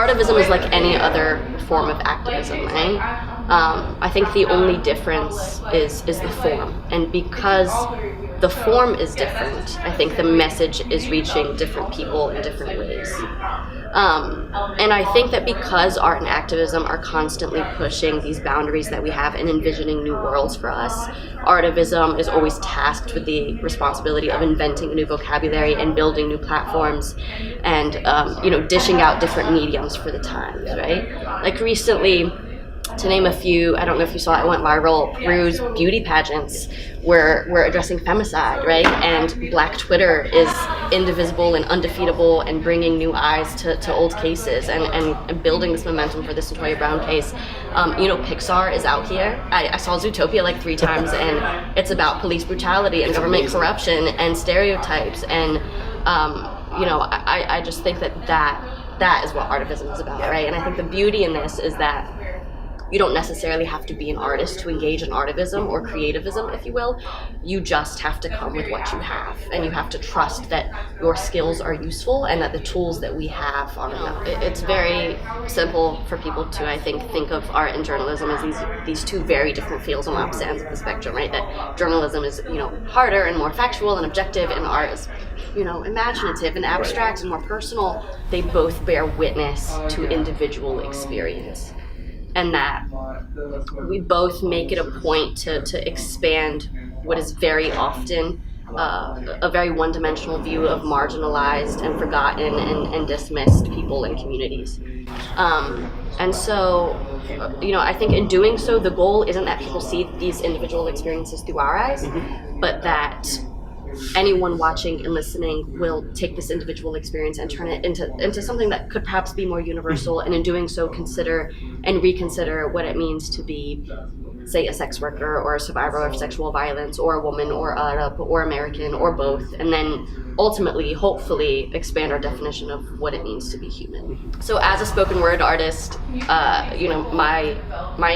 artivism is like any other form of activism, right? I think the only difference is the form, and because the form is different, I think the message is reaching different people in different ways. And I think that because art and activism are constantly pushing these boundaries that we have and envisioning new worlds for us, artivism is always tasked with the responsibility of inventing a new vocabulary and building new platforms and, dishing out different mediums for the times, right? Like recently, to name a few, I don't know if you saw it went viral, Peru's beauty pageants were addressing femicide, right? And Black Twitter is indivisible and undefeatable and bringing new eyes to old cases and building this momentum for this Latoya Brown case. Pixar is out here. I saw Zootopia like 3 times, and it's about police brutality and government corruption and stereotypes. And, I just think that is what artivism is about, right? And I think the beauty in this is that you don't necessarily have to be an artist to engage in artivism or creativism, if you will. You just have to come with what you have, and you have to trust that your skills are useful and that the tools that we have are enough. It's very simple for people to, I think of art and journalism as these two very different fields on opposite ends of the spectrum, right? That journalism is, harder and more factual and objective, and art is, imaginative and abstract and more personal. They both bear witness to individual experience. And that we both make it a point to expand what is very often a very one-dimensional view of marginalized and forgotten and dismissed people and communities. And so, I think in doing so, the goal isn't that people see these individual experiences through our eyes, but that anyone watching and listening will take this individual experience and turn it into something that could perhaps be more universal, and in doing so consider and reconsider what it means to be, say, a sex worker or a survivor of sexual violence, or a woman or Arab or American or both, and then ultimately, hopefully, expand our definition of what it means to be human. So as a spoken word artist, my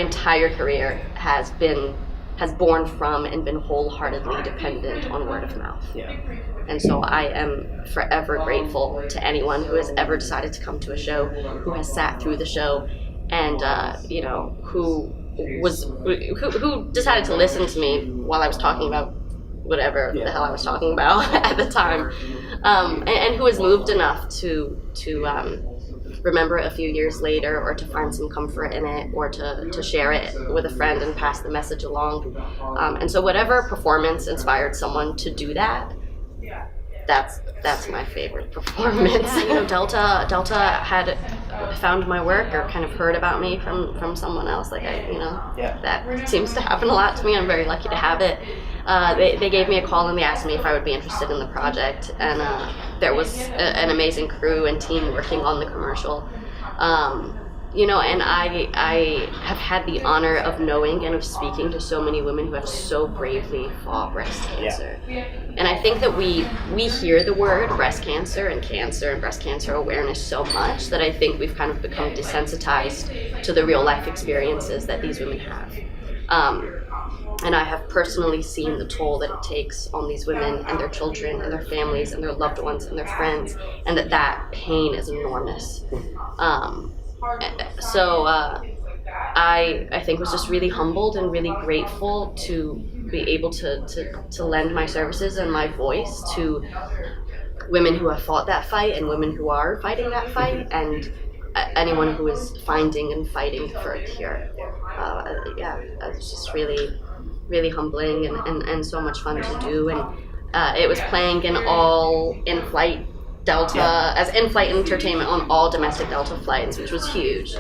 entire career has borne from and been wholeheartedly dependent on word of mouth. Yeah. And so I am forever grateful to anyone who has ever decided to come to a show, who has sat through the show, and who decided to listen to me while I was talking about whatever the hell I was talking about at the time, and who was moved enough to remember it a few years later, or to find some comfort in it, or to share it with a friend and pass the message along. And so whatever performance inspired someone to do that, that's my favorite performance. Delta had found my work or kind of heard about me from someone else. That seems to happen a lot to me. I'm very lucky to have it. They gave me a call and they asked me if I would be interested in the project, and there was an amazing crew and team working on the commercial. And I have had the honor of knowing and of speaking to so many women who have so bravely fought breast cancer. And I think that we hear the word breast cancer and breast cancer awareness so much that I think we've kind of become desensitized to the real life experiences that these women have. And I have personally seen the toll that it takes on these women and their children and their families and their loved ones and their friends, and that pain is enormous. So I think was just really humbled and really grateful to be able to lend my services and my voice to women who have fought that fight and women who are fighting that fight, and anyone who is finding and fighting for a cure. It's just really, really humbling and so much fun to do. And it was playing in all in-flight Delta, as in-flight entertainment on all domestic Delta flights, which was huge.